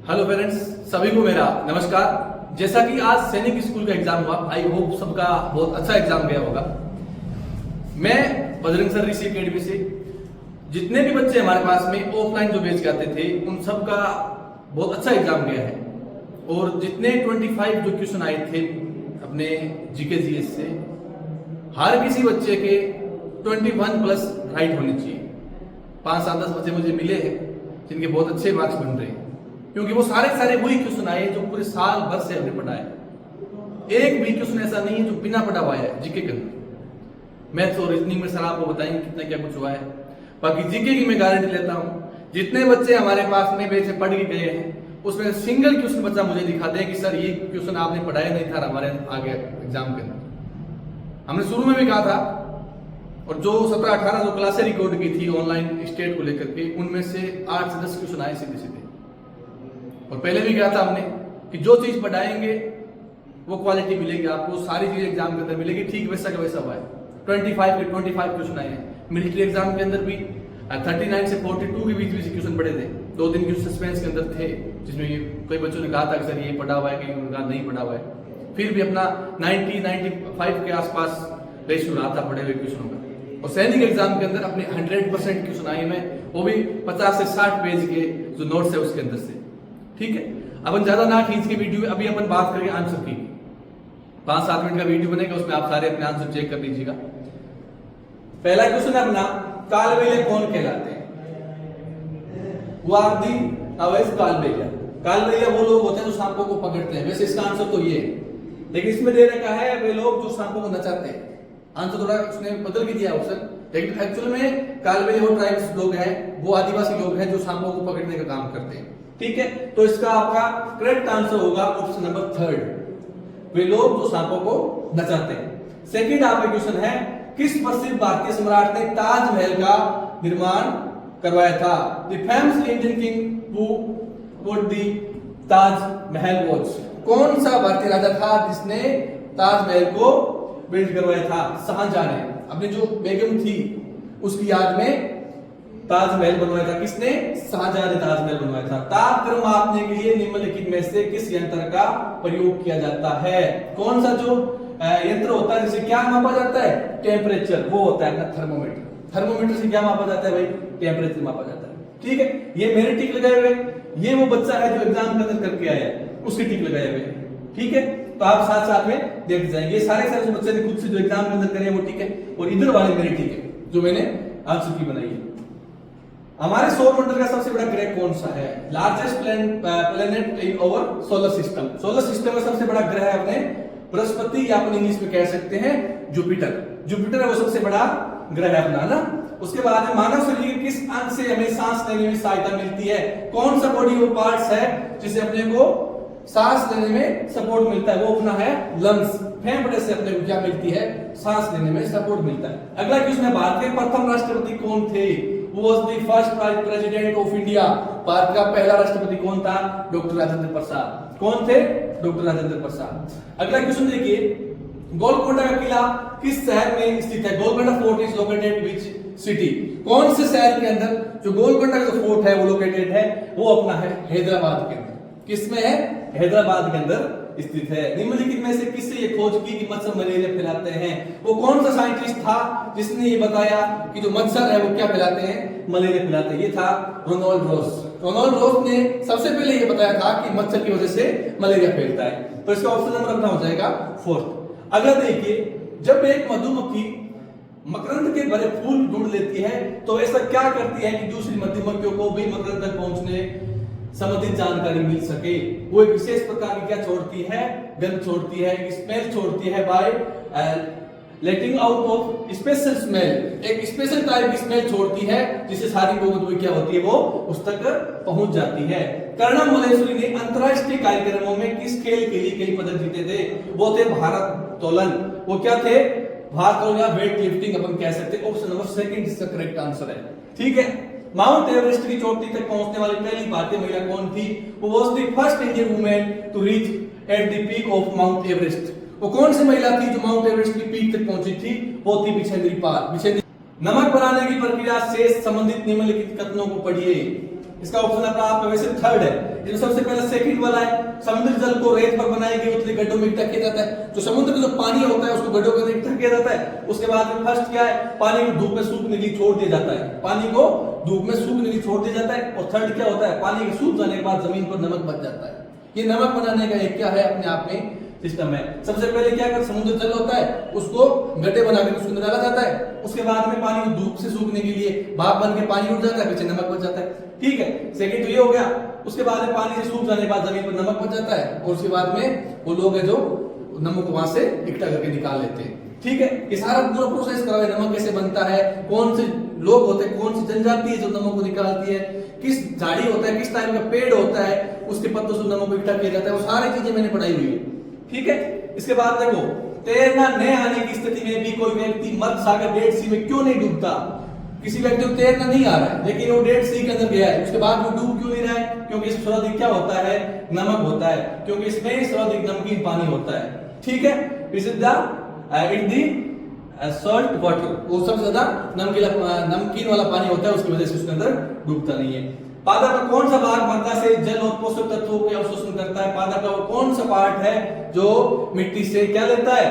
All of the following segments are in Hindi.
हेलो पेरेंट्स, सभी को मेरा नमस्कार। जैसा कि आज सैनिक स्कूल का एग्जाम हुआ, आई होप सबका बहुत अच्छा एग्जाम गया होगा। मैं बजरंग सर ऋषि अकेडमी से जितने भी बच्चे हमारे पास में ऑफलाइन जो बैच आते थे उन सब का बहुत अच्छा एग्जाम गया है। और जितने 25 जो क्वेश्चन आए थे अपने जीके जीएस से, हर किसी बच्चे के 21 प्लस राइट होने चाहिए। 5-7-10 बच्चे मुझे मिले हैं जिनके बहुत अच्छे मार्क्स बन रहे हैं, क्योंकि वो सारे वही क्वेश्चन आए जो पूरे साल भर से हमने पढ़ा है। एक भी क्वेश्चन ऐसा नहीं है जो बिना पढ़ा हुआ है जीके के अंदर। मैथ्स और रीजनिंग में सर आपको बताएंगे कितना क्या कुछ हुआ है। बाकी जीके की मैं गारंटी लेता हूं, जितने बच्चे हमारे पास में बैच पढ़ के गए हैं उसमें सिंगल क्वेश्चन बच्चा मुझे दिखा दे कि सर ये क्वेश्चन आपने पढ़ाया नहीं था हमारे आगे एग्जाम के अंदर। हमने शुरू में भी कहा था, और जो 17-18 जो क्लासें रिकॉर्ड की थी ऑनलाइन स्टेट को लेकर के, उनमें से 8 से 10 क्वेश्चन आए सीधे सीधे। और पहले भी कहा था हमने कि जो चीज पढ़ाएंगे वो क्वालिटी मिलेगी आपको, सारी चीज एग्जाम के अंदर मिलेगी। ठीक वैसा का वैसा हुआ है। 25 के 25 क्वेश्चन आए हैं। मिलिट्री एग्जाम के अंदर भी 39 से 42 के बीच बीच क्वेश्चन पढ़े थे। 2 दिन के सस्पेंस के अंदर थे, जिसमें कई बच्चों ने कहा था कि सर ये पढ़ा हुआ है, कहीं उनका नहीं पढ़ा हुआ है। फिर भी अपना 90-95 के आसपास रेशियो रहा था पढ़े हुए क्वेश्चनों का। और सैनिक एग्जाम के अंदर अपने 100% क्वेश्चन आए हैं, वो भी 50 से 60 पेज के जो नोट्स है उसके अंदर से। ठीक है, अपन ज्यादा ना खींच के वीडियो अभी अपन बात करेंगे आंसर की। 5-7 मिनट का वीडियो बनेगा, उसमें आप सारे अपने आंसर चेक कर लीजिएगा। पहला क्वेश्चन है अपना, कालबेलिया कौन कहलाते हैं? वादी अवैध कालबेलिया। कालबेलिया वो लोग होते हैं जो सांपों को पकड़ते हैं। वैसे इसका आंसर तो ये है, लेकिन इसमें दे रखा है वे लोग जो सांपों को नचाते हैं। आंसर थोड़ा उसने बदल के दिया ऑप्शन, लेकिन एक्चुअल में कालबेलिया वो ट्राइब्स लोग हैं, वो आदिवासी लोग हैं जो सांपों को पकड़ने का काम करते हैं। ठीक है, तो इसका आपका करेक्ट आंसर होगा ऑप्शन नंबर 3, वे लोग जो सांपों को नचाते हैं। सेकंड आपका क्वेश्चन है, किस प्रसिद्ध भारतीय सम्राट ने ताजमहल का निर्माण करवाया था? The famous Indian king who put the Taj Mahal was. कौन सा भारतीय राजा था जिसने ताजमहल को बिल्ड करवाया था? शाहजहां ने अपनी जो बेगम थी उसकी याद में ताजमहल बनवाया था। किसने? शाहजहां ने ताजमहल बनवाया था। तापक्रम मापने के लिए निम्नलिखित में से किस यंत्र का प्रयोग किया जाता है? कौन सा जो यंत्र होता है जिसे क्या मापा जाता है? टेम्परेचर। वो होता है थर्मोमीटर। थर्मोमीटर से क्या मापा जाता है भाई? टेम्परेचर मापा जाता है। ठीक है, ये मेरे टिक लगाए हुए, ये वो बच्चा है जो एग्जाम के अंदर करके आया है, उसके टिक लगाए हुए। ठीक है, तो आप साथ साथ में देखते जाएंगे। सारे जो बच्चे ने खुद से जो एग्जाम के अंदर करे वो ठीक है, और इधर वाले मेरे ठीक है जो मैंने आंसर की बनाई है। हमारे सौरमंडल का सबसे बड़ा ग्रह कौन सा है? Largest planet in our solar system. Solar system में सबसे बड़ा ग्रह है अपने बृहस्पति, या अपन इंग्लिश में कह सकते हैं जुपिटर। जुपिटर है वो सबसे बड़ा ग्रह है अपना ना। उसके बाद में मानव शरीर के किस अंग से हमें सांस लेने में सहायता मिलती है? कौन सा बॉडी वो पार्ट्स है जिसे अपने को सांस लेने में सपोर्ट मिलता है? वो अपना है लंग्स। फेफड़े से अपने को क्या मिलती है? सांस लेने में सपोर्ट मिलता है। अगला क्वेश्चन है, भारत के प्रथम राष्ट्रपति कौन थे? Was the first president of India। Bharat का पहला राष्ट्रपति कौन था? डॉक्टर राजेंद्र प्रसाद। कौन थे? डॉक्टर राजेंद्र प्रसाद। अगला क्वेश्चन देखिए, गोलकोंडा का किला किस शहर में स्थित है? Golconda fort is located which city. कौन से शहर के अंदर जो गोलकोंडा का फोर्ट है वो लोकेटेड है? वो अपना है हैदराबाद के अंदर। किसमें है? हैदराबाद के अंदर स्थित है। निम्नलिखित में से किससे ये खोज की कि मच्छर मलेरिया फैलाते हैं? वो कौन सा साइंटिस्ट था जिसने ये बताया कि जो मच्छर है वो क्या फैलाते हैं? मलेरिया फैलाते हैं। ये था रोनाल्ड रोज। रोनाल्ड रोज ने सबसे पहले ये बताया था कि मच्छर की वजह से मलेरिया फैलता है। तो इसका ऑप्शन नंबर अपना हो जाएगा 4th। अगला देखिए, जब एक मधुमक्खी मकरंद के भरे फूल ढूंढ लेती है तो ऐसा क्या करती है कि दूसरी मधुमक्खियों को भी मकरंद तक पहुंचने संबंधित जानकारी मिल सके? वो एक विशेष प्रकार की क्या छोड़ती है? गंध छोड़ती है, स्मेल छोड़ती है by letting out of special smell. एक स्पेशल टाइप की स्मेल छोड़ती है जिससे सारी मधुमक्खी क्या होती है वो उस तक पहुंच जाती है। कर्णम मल्लेश्वरी ने अंतरराष्ट्रीय कार्यक्रमों में किस खेल के लिए कई पदक जीते थे? वो थे भारोत्तोलन। वो क्या थे? भारोत्तोलन या वेट लिफ्टिंग अपन कह सकते हैं। ऑप्शन नंबर 2 इसका करेक्ट आंसर है। ठीक है, माउंट एवरेस्ट की चोटी तक पहुंचने वाली पहली भारतीय महिला कौन थी? वो was the first Indian women to reach at the peak of Mount Everest. वो कौन सी महिला थी जो माउंट एवरेस्ट की पीक तक पहुंची थी? वो थी बिछेंद्री पाल। नमक बनाने की प्रक्रिया से संबंधित निम्नलिखित कथनों को पढ़िए। इसका ऑप्शन अपना आपका वैसे थर्ड है। इसमें सबसे पहले सेकंड वाला है, समुद्री जल को रेत पर बनाई गई उतले गड्ढों में इकट्ठा किया जाता है। जो समुद्र का जो पानी होता है उसको गड्ढों के अंदर इकट्ठा किया जाता है। उसके बाद में फर्स्ट क्या है, पानी को धूप में सूखने के लिए छोड़ दिया जाता है, पानी को धूप में सूखने के लिए छोड़ दिया जाता है। और थर्ड क्या होता है, पानी के सूख जाने के बाद जमीन पर नमक बच जाता है। ये नमक बनाने का एक क्या है, अपने आप में सिस्टम है। सबसे पहले क्या कर, समुद्र जल होता है उसको गड्ढे बना के उसके अंदर डाला जाता है। उसके बाद में पानी को धूप से सूखने के लिए भाप बन के पानी उठ जाता है, पीछे नमक बच जाता है। ठीक है, सेकंड तो ये हो गया। उसके बाद में पानी से सूख जाने के बाद जमीन पर नमक बच जाता है और उसके बाद में वो लोग है जो नमक वहां से इकट्ठा करके निकाल लेते हैं। ठीक है, ये सारा पूरा प्रोसेस करा है, नमक कैसे बनता है, कौन से लोग होते हैं, कौन सी जनजाति है जो नमक को निकालती है, किस झाड़ी होता है, किस टाइप का पेड़ होता है, उसके पत्तों से नमक को इकट्ठा किया जाता है, वो सारी चीजें मैंने पढ़ाई हुई है। ठीक है, इसके बाद देखो, तैरना न आने की स्थिति में भी कोई व्यक्ति मध्य सागर डेड सी में क्यों नहीं डूबता। किसी व्यक्ति को तैरना नहीं आ रहा है लेकिन वो डेड सी के अंदर गया है, उसके बाद वो डूब क्यों नहीं रहा है, क्योंकि इसमें सर्वाधिक क्या होता है, नमक होता है, क्योंकि इसमें सर्वाधिक नमकीन पानी होता है। ठीक है, इट द सॉल्ट वाटर, वो सबसे ज्यादा नमकीन वाला पानी होता है, उसकी वजह से उसके अंदर डूबता नहीं है। पादप का कौन सा भाग मृदा से जल और पोषक तत्वों के अवशोषण करता है। पादप का वो कौन सा पार्ट है जो मिट्टी से क्या लेता है,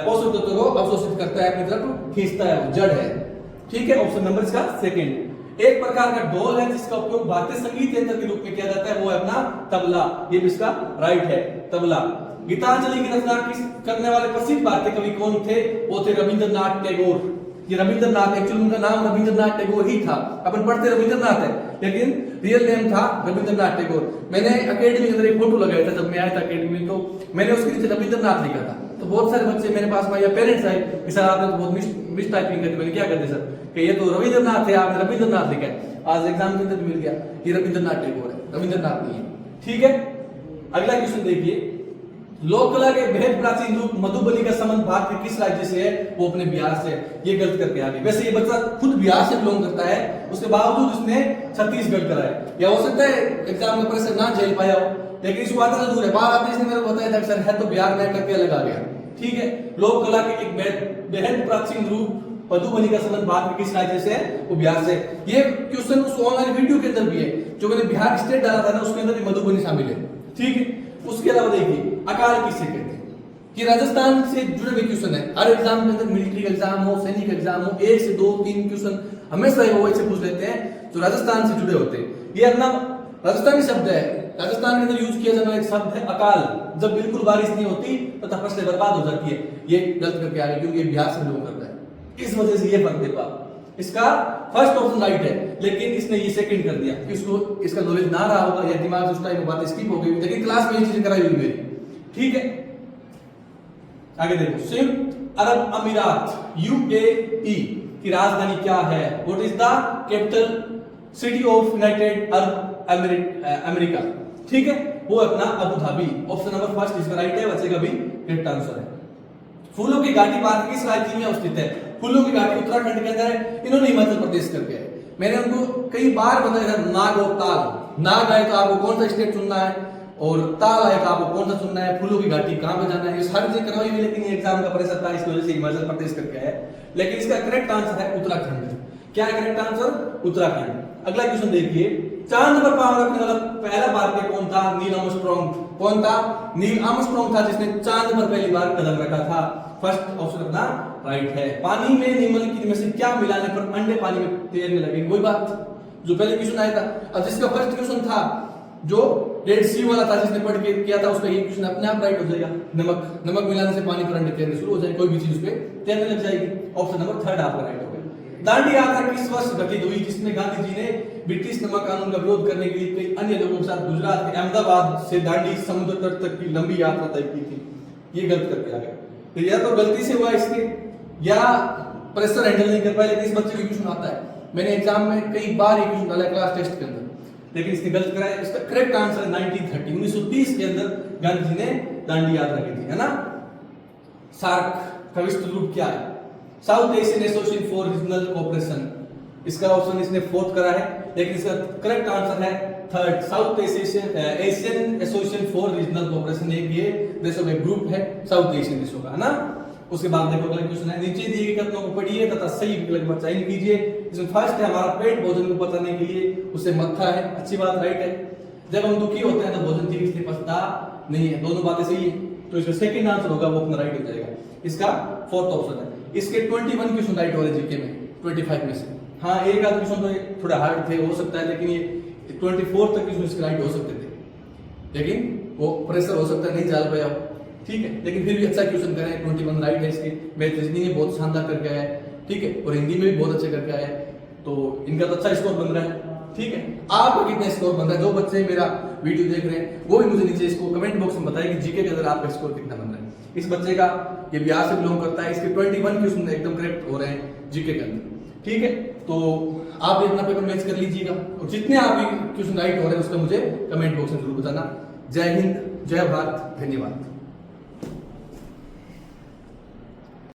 पोषक तत्वों को अवशोषित करता है, अपनी तरफ खींचता है, वो जड़ है। ठीक है, ऑप्शन नंबर इसका सेकंड। एक प्रकार का ढोल है जिसका उपयोग भारतीय संगीत यंत्र के रूप में किया जाता है, वो है अपना तबला। ये भी इसका राइट है, तबला। गीतांजलि की रचना करने वाले प्रसिद्ध भारतीय कवि कौन थे, वो थे रविंद्रनाथ टैगोर। ये रविंद्रनाथ, एक्चुअली उनका नाम रविंद्रनाथ टैगोर ही था, अपन पढ़ते रविंद्रनाथ है लेकिन रियल नेम था रविंद्रनाथ टैगोर। मैंने अकेडमी के अंदर एक फोटो लगाया था, जब मैं आया था अकेडमी में, तो मैंने उसके नीचे रविंद्रनाथ लिखा था। तो बहुत सारे बच्चे मेरे पास में या पेरेंट्स आए कि सर आपने तो बहुत मिस टाइपिंग कर दी। मैंने क्या कर दिया सर कि ये तो रविंद्रनाथ है, आपने रविंद्रनाथ लिखा है। आज एग्जाम के अंदर मिल गया ये रविंद्रनाथ टैगोर है, रविंद्रनाथ नहीं है। ठीक है, अगला क्वेश्चन देखिए, लोक कला के बेहद प्राचीन रूप मधुबनी का संबंध भारत के किस राज्य से है, वो अपने बिहार से। ये गलत करके आ गए। वैसे ये बच्चा खुद बिहार से बिलोंग करता है, उसके बावजूद उसने छत्तीसगढ़ करा है। या हो सकता है एग्जाम में प्रेशर ना झेल पाया हो, लेकिन इसको आता से दूर है। बाहर आते इसने मेरे को बताया था सर है तो बिहार में करके अलग आ गया। ठीक है, लोक कला के एक बेहद प्राचीन रूप मधुबनी का संबंध भारत के किस राज्य से है, वो बिहार से। ये क्वेश्चन उस ऑनलाइन वीडियो के अंदर भी है जो मैंने बिहार स्टेट डाला था ना, उसके अंदर मधुबनी शामिल है। ठीक है, उसके अलावा देखिए अकाल किसे कहते हैं, कि राजस्थान से जुड़े हुए क्वेश्चन है। हर एग्जाम के अंदर मिलिट्री एग्जाम हो, सैनिक एग्जाम हो, 1 से 2 3 क्वेश्चन हमेशा वो ऐसे पूछ लेते हैं जो राजस्थान से जुड़े होते हैं। ये अपना राजस्थानी शब्द है, राजस्थान के अंदर यूज किया जाने वाला एक शब्द है अकाल। जब बिल्कुल बारिश नहीं होती तथा फसलें बर्बाद हो जाती है। ये गलत करके आ गए क्योंकि ये बिहार से बिलोंग करता है, इस वजह से ये फर्क देखा। इसका फर्स्ट ऑप्शन राइट है लेकिन इसने ये सेकंड कर दिया कि उसको इसका नॉलेज ना रहा होगा या दिमाग से उस टाइम बात स्किप हो गई, लेकिन क्लास में ये चीजें कराई हुई मेरी। ठीक है, आगे देखो, संयुक्त अरब अमीरात यूएई की राजधानी क्या है, what is the capital city of United Arab America. ठीक है, वो अपना Abu Dhabi. Option number first इसका राइट है, बचेगा भी करेक्ट आंसर है। फूलों की घाटी भारत किस राज्य में अवस्थित है, फूलों की घाटी उत्तराखंड के अंदर है। इन्होंने हिमाचल प्रदेश करके है। मैंने उनको कई बार बताया था नाग और ताल। नाग आए तो आपको कौन सा स्टेट चुनना है और ताल आए तो आपको कौन सा चुनना है, फूलों की घाटी कहां पे जाना है, ये सारी चीजें करवाई हुई, लेकिन ये एग्जाम का प्रेशर था इस वजह से हिमाचल प्रदेश करके है। लेकिन इसका करेक्ट आंसर है उत्तराखंड। क्या है करेक्ट आंसर, उत्तराखंड। अगला क्वेश्चन देखिए, चांद पर पांव रखने वाला पहला भारतीय कौन था, नील आर्मस्ट्रांग। कौन था, नील आर्मस्ट्रांग था जिसने चांद पर पहली बार कदम रखा था। फर्स्ट ऑप्शन अपना राइट है। पानी में निम्नलिखित में से क्या मिलाने पर अंडे पानी में तैरने लगेंगे, वही बात जो पहले क्वेश्चन आया था। अब जिसका फर्स्ट क्वेश्चन था जो रेड सी वाला था, जिसने पढ़ के किया था, उसका ये क्वेश्चन अपने आप राइट हो जाएगा। नमक मिलाने से पानी पर अंडे तैरने शुरू हो जाएंगे, कोई भी चीज उस पर तैरने लग जाएगी। ऑप्शन नंबर थर्ड आपका राइट हो गया। दांडी यात्रा किस वर्ष घटित हुई, जिसमें गांधी जी ने ब्रिटिश नमक कानून का विरोध करने के लिए कई अन्य लोगों के साथ गुजरात के अहमदाबाद से दांडी समुद्र तट तक की लंबी यात्रा तय की थी। ये गलत करके आ गया। तो या तो गलती से हुआ इसके, या प्रेशर हैंडल नहीं कर पाए। लेकिन इस बच्चे को क्वेश्चन आता है, मैंने एग्जाम में कई बार ये क्वेश्चन डाला क्लास टेस्ट के अंदर, लेकिन इसने गलत कराया। इसका करेक्ट आंसर 1930 के अंदर गांधी जी ने दांडी यात्रा की थी, है ना। सार्क का विस्तृत रूप क्या है, south Asian association for regional cooperation. इसका ऑप्शन इसने फोर्थ करा है, लेकिन इसका करेक्ट आंसर है third, south Asian association for regional cooperation. एक ये देशों में ग्रुप है साउथ एशियन देशों का, है ना। उसके बाद देखो अगला क्वेश्चन है, नीचे दिए गए कथनों को पढ़िए तथा सही विकल्प पर चयन कीजिए। इसमें फर्स्ट है हमारा पेट भोजन को पचाने के लिए उसे मत्था है, अच्छी बात, राइट है। जब हम दुखी होते हैं तो भोजन ठीक से पचता नहीं है, दोनों बातें सही है, तो इसका सेकंड आंसर होगा वो अपना राइट हो जाएगा। इसका फोर्थ ऑप्शन है। इसके 21 क्वेश्चन राइट हो रहे जीके में 25 में से। हाँ एक आध क्वेश्चन तो थोड़ा हार्ड थे, हो सकता है, लेकिन ये 24 तक क्वेश्चन इसके राइट हो सकते थे, लेकिन वो प्रेशर हो सकता है नहीं जाल पाया, ठीक है, लेकिन फिर भी अच्छा क्वेश्चन करें। 21 राइट है इसके। मैथ रीजनिंग में बहुत शानदार करके आया है, ठीक है, और हिंदी में भी बहुत अच्छे करके आया है, तो इनका तो अच्छा स्कोर बन रहा है, ठीक है। आपका कितना स्कोर बन रहा है, जो बच्चे मेरा वीडियो देख रहे हैं वो भी मुझे नीचे इसको कमेंट बॉक्स में बताएं कि जीके के अंदर आपका स्कोर कितना बन रहा है। इस बच्चे का ये बिहार से बिलोंग करता है, इसके 21 क्वेश्चन एकदम करेक्ट हो रहे हैं जीके के अंदर, ठीक है। तो आप भी अपना पेपर मैच कर लीजिएगा, और जितने आप भी क्वेश्चन राइट हो रहे हैं उसका मुझे कमेंट बॉक्स में जरूर बताना। जय हिंद, जय भारत, धन्यवाद।